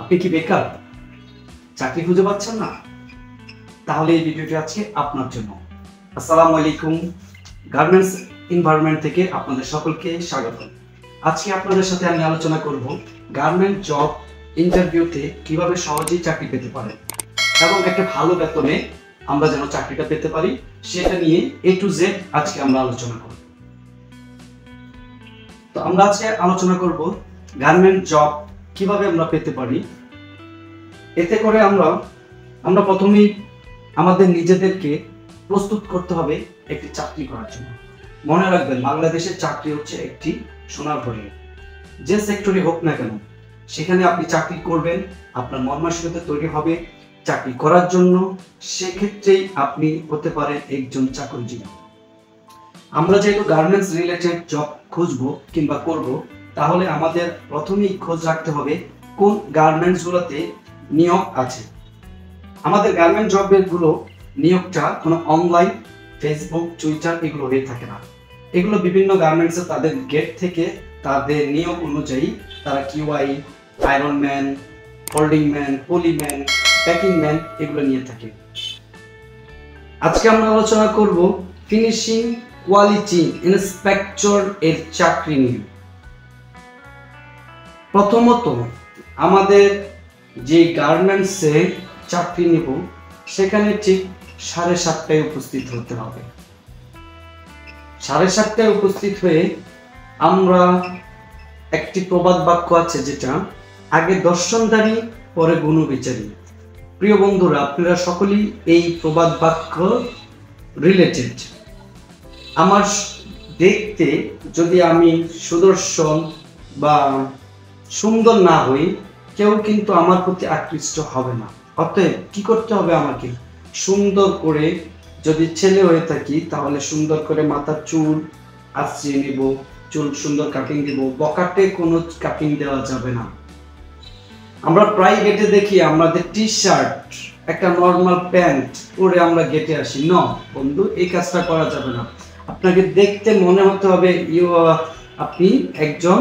আপনি কি বেকার, চাকরি খুঁজে পাচ্ছেন না? তাহলে এই ভিডিওটি আজকে আপনার জন্য। আসসালামু আলাইকুম, গার্মেন্টস এনভায়রনমেন্ট থেকে আপনাদের সকলকে স্বাগত। আজকে আপনাদের সাথে আমি আলোচনা করব গার্মেন্ট জব ইন্টারভিউতে কিভাবে সহজেই চাকরি পেতে পারেন এবং একটা ভালো বেতনে আমরা যেন চাকরিটা পেতে পারি সেটা নিয়ে A to Z আজকে আমরা আলোচনা করব। তো আমরা আজকে আলোচনা করব গার্মেন্ট জব কিভাবে আমরা পেতে পারি। এতে করে আমরা প্রথমেই আমাদের নিজেদেরকে প্রস্তুত করতে হবে একটি চাকরি করার জন্য। মনে রাখবেন, বাংলাদেশের চাকরি হচ্ছে একটি সোনার হরিণ। যে সেক্টরে হোক না কেন সেখানে আপনি চাকরি করবেন, আপনার মন মানসিকতা তৈরি হবে চাকরি করার জন্য, সেক্ষেত্রেই আপনি হতে পারেন একজন চাকরিজীবী। আমরা যেহেতু গার্মেন্টস রিলেটেড জব খুঁজবো কিংবা করব, তাহলে আমাদের প্রথমেই খোঁজ রাখতে হবে কোন গার্মেন্টসগুলোতে নিয়োগ আছে। আমাদের গার্মেন্ট জবের নিয়োগটা কোনো অনলাইন, ফেসবুক, টুইটার এগুলো হয়ে থাকে না। এগুলো বিভিন্ন গার্মেন্টসে তাদের গেট থেকে তাদের নিয়োগ অনুযায়ী তারা QI, iron man, holding man, polyman, packing man এগুলো নিয়ে থাকে। আজকে আমরা আলোচনা করব ফিনিশিং কোয়ালিটি ইন্সপেক্টর এর চাকরি নিয়ে। প্রথমত আমাদের যে গার্মেন্টসে চাকরি নিব সেখানে ঠিক 7:30টায় উপস্থিত হতে হবে। 7:30টায় উপস্থিত হয়ে আমরা একটি প্রবাদ বাক্য আছে যেটা আগে দর্শনধারী পরে গুণবিচারী। প্রিয় বন্ধুরা, আপনারা সকলেই এই প্রবাদ বাক্য রিলেটেড। আমার দেখতে যদি আমি সুদর্শন বা সুন্দর না হই, কেউ কিন্তু আমার প্রতি আকৃষ্ট হবে না। অতএব কি করতে হবে, আমাকে সুন্দর করে, যদি ছেলে হয়ে থাকি তাহলে সুন্দর করে মাথার চুল আঁচড়িয়ে নিব, চুল সুন্দর কাটিং দিব, বকাটে কোনো কাটিং দেওয়া যাবে না। আমরা প্রায় গেটে দেখি আমাদের টি শার্ট, একটা নর্মাল প্যান্ট পরে আমরা গেটে আসি। ন বন্ধু, এই কাজটা করা যাবে না। আপনাকে দেখতে মনে হতে হবে আপনি একজন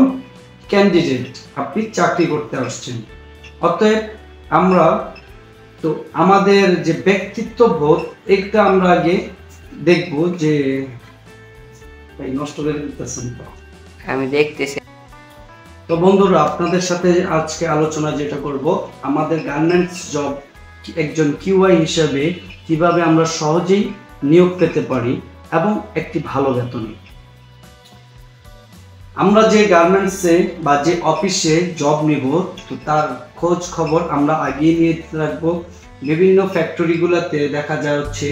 ক্যান্ডিডেট, আপনি চাকরি করতে আসছেন। অতএব আমরা তো আমাদের যে ব্যক্তিত্ব বোধ, এটা আমরা আগে দেখব। যে নষ্ট করে দিতেছেন তো আমি দেখতেছি। তো বন্ধুরা, আপনাদের সাথে আজকে আলোচনা যেটা করব, আমাদের গার্মেন্টস জব একজন কিউআই হিসেবে কিভাবে আমরা সহজেই নিয়োগ পেতে পারি এবং একটি ভালো বেতনে। আমরা যে গার্মেন্টসে বা যে অফিসে জব নিব, তো তার খোঁজ খবর আমরা আগিয়ে নিয়ে রাখবো। বিভিন্ন ফ্যাক্টরিগুলোতে দেখা যায় হচ্ছে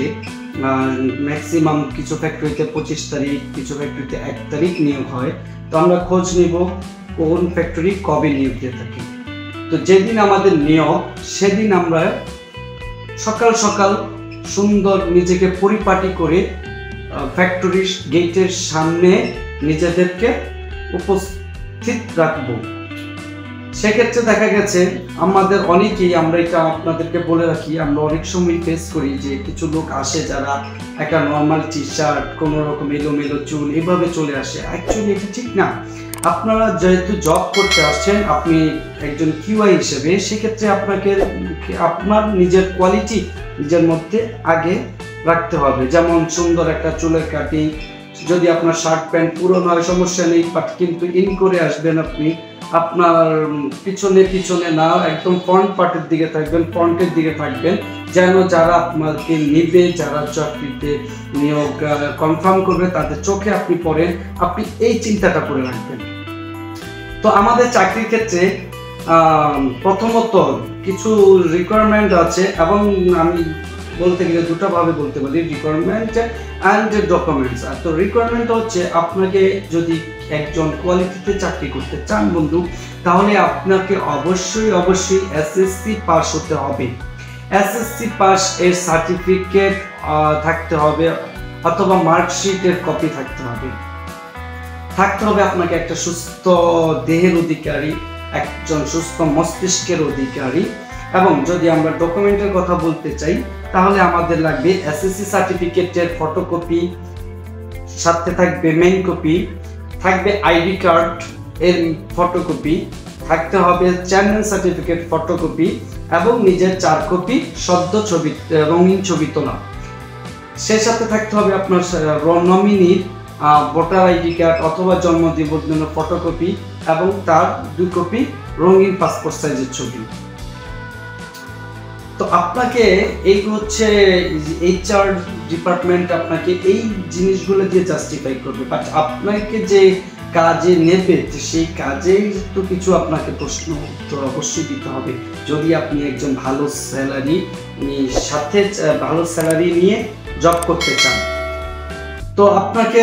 ম্যাক্সিমাম কিছু ফ্যাক্টরিতে 25 তারিখ, কিছু ফ্যাক্টরিতে 1 তারিখ নিয়োগ হয়। তো আমরা খোঁজ নিব কোন ফ্যাক্টরি কবে নিয়োগ দিয়ে থাকে। তো যেদিন আমাদের নিয়োগ সেদিন আমরা সকাল সকাল সুন্দর নিজেকে পরিপাটি করে ফ্যাক্টরির গেটের সামনে নিজেদেরকে উপস্থিত রাখবো। সেক্ষেত্রে দেখা গেছে আমাদের অনেকেই, আমরা এটা আপনাদেরকে বলে রাখি, আমরা অনেক সময় ফেস করি যে কিছু লোক আসে যারা একটা নর্মাল টি শার্ট, কোনো রকম এলোমেলো চুল এভাবে চলে আসে। অ্যাকচুয়ালি এটা ঠিক না। আপনারা যেহেতু জব করতে আসছেন, আপনি একজন কিউআই হিসেবে, সেক্ষেত্রে আপনাকে আপনার নিজের কোয়ালিটি নিজের মধ্যে আগে রাখতে হবে। যেমন সুন্দর একটা চুলের কাটিং, যদি আপনার শার্ট প্যান্ট পুরনো হয় সমস্যা নেই, বাট কিন্তু ইন করে আসবেন আপনি। আপনার পিছনে না, একদম ফ্রন্ট পার্টের দিকে থাকবেন, ফ্রন্টের দিকে থাকবেন, যেন যারা আপনাকে নিবে, যারা চাকরিতে নিয়োগ কনফার্ম করবে তাদের চোখে আপনি পড়েন। আপনি এই চিন্তাটা করে রাখবেন। তো আমাদের চাকরির ক্ষেত্রে প্রথমত কিছু রিকোয়ারমেন্ট আছে, এবং আমি বলতে গেলে দুটো ভাবে বলতে পারি, রিকোয়ারমেন্ট অ্যান্ড ডকুমেন্টস। তো রিকোয়ারমেন্ট হচ্ছে, আপনাকে যদি একজন কোয়ালিটিতে চাকরি করতে চান বন্ধু, তাহলে আপনাকে অবশ্যই এসএসসি পাস হতে হবে। এসএসসি পাস এর সার্টিফিকেট থাকতে হবে, অথবা মার্কশিটের কপি থাকতে হবে। আপনাকে একটা সুস্থ দেহের অধিকারী, একজন সুস্থ মস্তিষ্কের অধিকারী। এবং যদি আমরা ডকুমেন্টের কথা বলতে চাই, তাহলে আমাদের লাগবে এসএসসি সার্টিফিকেটের ফটোকপি, সাথে থাকবে মেইন কপি, থাকবে আইডি কার্ড এর ফটোকপি, থাকতে হবে চেয়ারম্যান সার্টিফিকেট ফটোকপি এবং নিজের 4 কপি সদ্য ছবি রঙিন ছবি তোলা। সেই সাথে থাকতে হবে আপনার নমিনির ভোটার আইডি কার্ড অথবা জন্ম নিবন্ধনের ফটোকপি এবং তার 2 কপি রঙিন পাসপোর্ট সাইজের ছবি। তো আপনাকে এই হচ্ছে এইচআর ডিপার্টমেন্ট আপনাকে এই জিনিসগুলো দিয়ে জাস্টিফাই করবে, বাট আপনাকে যে কাজে নেবে সেই কাজে তো কিছু আপনাকে প্রশ্ন উত্তর অবশ্যই দিতে হবে। যদি আপনি একজন ভালো স্যালারি নিয়ে জব করতে চান, তো আপনাকে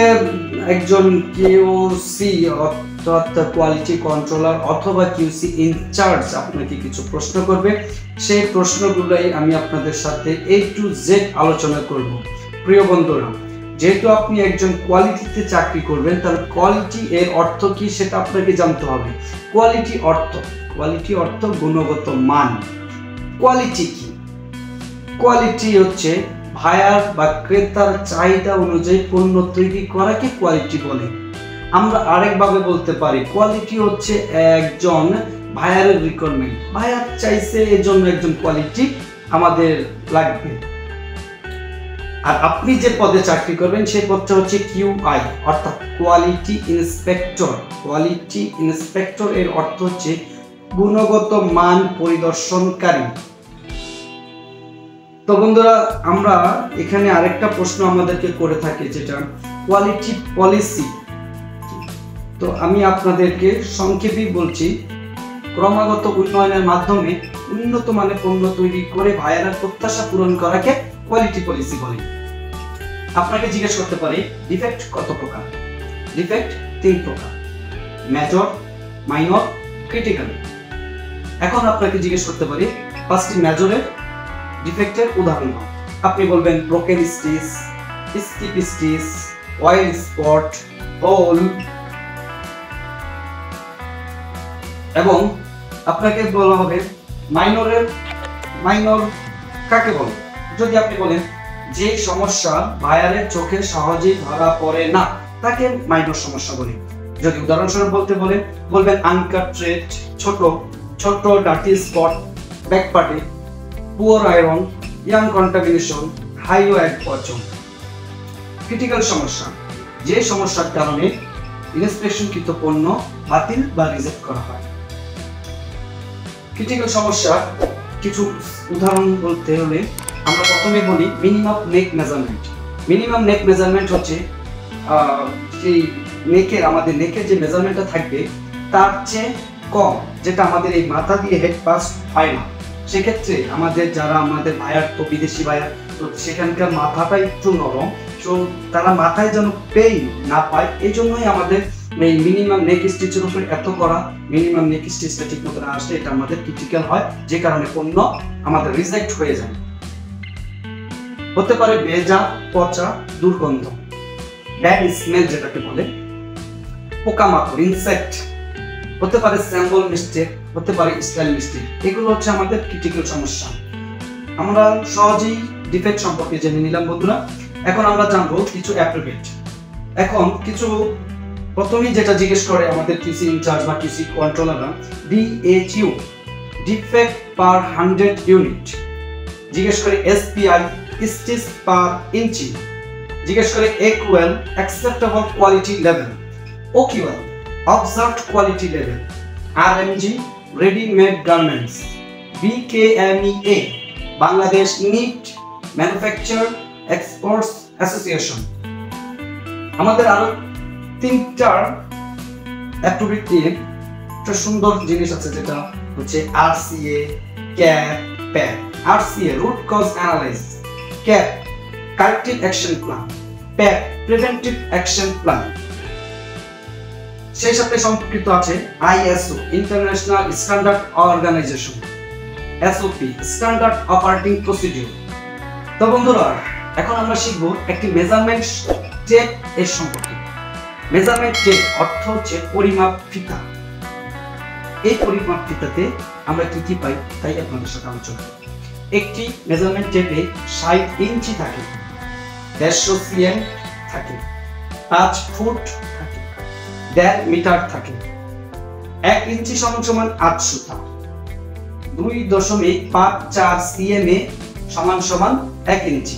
একজন কিউসি অর্থাৎ কোয়ালিটি কন্ট্রোলার অথবা কিউসি ইনচার্জ আপনাকে কিছু প্রশ্ন করবে। সেই প্রশ্নগুলোই আমি আপনাদের সাথে A to Z আলোচনা করব। প্রিয় বন্ধুরা, যেহেতু আপনি একজন কোয়ালিটিতে চাকরি করবেন, তাহলে কোয়ালিটি এর অর্থ কি সেটা আপনাকে জানতে হবে। কোয়ালিটি অর্থ গুণগত মান। কোয়ালিটি কি? কোয়ালিটি হচ্ছে ভায়ার বা ক্রেতার চাহিদা অনুযায়ী পণ্য তৈরি করাকে কোয়ালিটি বলে। আমরা আরেকভাবে বলতে পারি কোয়ালিটি হচ্ছে একজন ভায়ারের রিকোয়ারমেন্ট। ভায়ার চাইছে এজন্য একজন কোয়ালিটি আমাদের লাগবে। আর আপনি যে পদে চাকরি করবেন সেই পদটা হচ্ছে QI অর্থাৎ কোয়ালিটি ইন্সপেক্টর। কোয়ালিটি ইন্সপেক্টর এর অর্থ হচ্ছে গুণগত মান পরিদর্শনকারী। তো বন্ধুরা, আমরা এখানে আরেকটা প্রশ্ন আমাদেরকে করে থাকি, যেটা কোয়ালিটি পলিসি। তো আমি আপনাদেরকে সংক্ষেপে বলছি, ক্রমাগত উন্নয়নের মাধ্যমে উন্নত মানের পণ্য তৈরি করে ভাইয়ারের প্রত্যাশা পূরণ করাকে কোয়ালিটি পলিসি বলে। আপনাকে জিজ্ঞেস করতে পারি ডিফেক্ট কত প্রকার? ডিফেক্ট 3 প্রকার, মেজর, মাইনর, ক্রিটিক্যাল। এখন আপনাকে জিজ্ঞেস করতে পারি 5টি মেজরের ডিফেক্টের উদাহরণ। আপনি বলবেন broken stitch, skip stitch, oil spot, hole. এবং আপনাকে বলা হবে মাইনর কাকে বলে? যদি আপনি বলেন যে সমস্যা ভাইয়ারের চোখে সহজেই ধরা পড়ে না, তাকে মাইনর সমস্যা বলি। যদি উদাহরণস্বরূপ বলবেন আনকাট থ্রেড, ছোট ডার্টি স্পট ব্যাক পার্টে, poor iron, yarn contamination, high weight পচন। ক্রিটিক্যাল সমস্যা, যে সমস্যার কারণে ইন্সপেকশনকৃত পণ্য বাতিল বা রিজেক্ট করা হয়। ক্রিটিক্যাল সমস্যা কিছু উদাহরণ বলতে হলে আমরা প্রথমে বলি মিনিমাম নেক মেজারমেন্ট। মিনিমাম নেক মেজারমেন্ট হচ্ছে সেই আমাদের নেকের যে মেজারমেন্টটা থাকবে তার চেয়ে কম, যেটা আমাদের এই মাথা দিয়ে হেড পাস হয় না। সেক্ষেত্রে আমাদের ভাইয়ার তো বিদেশি ভাইয়ার, তো সেখানকার মাথাটা একটু নরম, তো তারা মাথায় যেন পেইন না পায়, এই জন্যই আমাদের এই মিনিমাম নেক স্টিচের উপরে এত করা। মিনিমাম নেক স্টিচটা ঠিক মতো না আসলে এটা আমাদের ক্রিটিক্যাল হয়, যে কারণে পণ্য আমাদের রিজেক্ট হয়ে যায়। হতে পারে ভেজা, পচা, দুর্গন্ধ, ব্যাড স্মেল যেটাকে বলে, পোকামাকড়, ইনসেক্ট। হতে পারে স্যাম্পল মিস্টেক, হতে পারে স্টাইল মিস্টেক। এগুলো হচ্ছে আমাদের ক্রিটিক্যাল সমস্যা। আমরা সহজেই ডিফেক্ট সম্পর্কে জেনে নিলাম বন্ধুরা। এখন আমরা জানবো কিছু অ্যাপ্রোপ্রিয়েট। এখন কিছু প্রথমেই যেটা জিজ্ঞেস করে আমাদের কিউসি ইনচার্জ বা কিউসি কন্ট্রোলাররা, DHU ডিফেক্ট পার 100 ইউনিট, জিজ্ঞেস করে SPI স্টিচ পার ইঞ্চি, জিজ্ঞেস করে AQL acceptable quality level, OQL observed quality level, RMG readymade garments, BKMEA Bangladesh knit manufacture exports association. আমাদের আরো 3টা অ্যাপ্রোপ্রিয়েট নিয়ে একটা সুন্দর জিনিস আছে, যেটা হচ্ছে RCA, CAP, PAP। RCA root cause analysis, CAP corrective action plan, PAP preventive action plan. সেই সাথে সম্পর্কিত আছে ISO international standard organisation, SOP standard operating procedure. তো বন্ধুরা, এখন আমরা শিখব একটি মেজারমেন্ট টেপ এর সম্পর্কে। মেজারমেন্ট টেপ অর্থ হচ্ছে পরিমাপ ফিতা। এই পরিমাপ ফিতাতে আমরা কি পাই তাই আপনাদের সাথে আলোচনা করব। একটি মেজারমেন্ট টেপে 60 ইঞ্চি থাকে, 150 cm থাকে, 5 ফুট থাকে, 1.5 মিটার থাকে, 1 ইঞ্চি সমান সমান 8 সুতা, 2.54 সিএমএ সমান সমান 1 ইঞ্চি,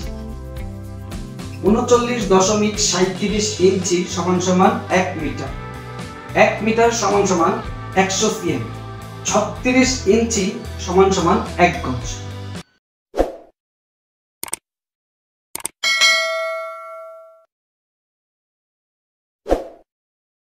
39.37 ইঞ্চি সমান সমান 1 মিটার, 1 মিটার সমান সমান 100 সিএম, 36 ইঞ্চি সমান সমান 1 গজ।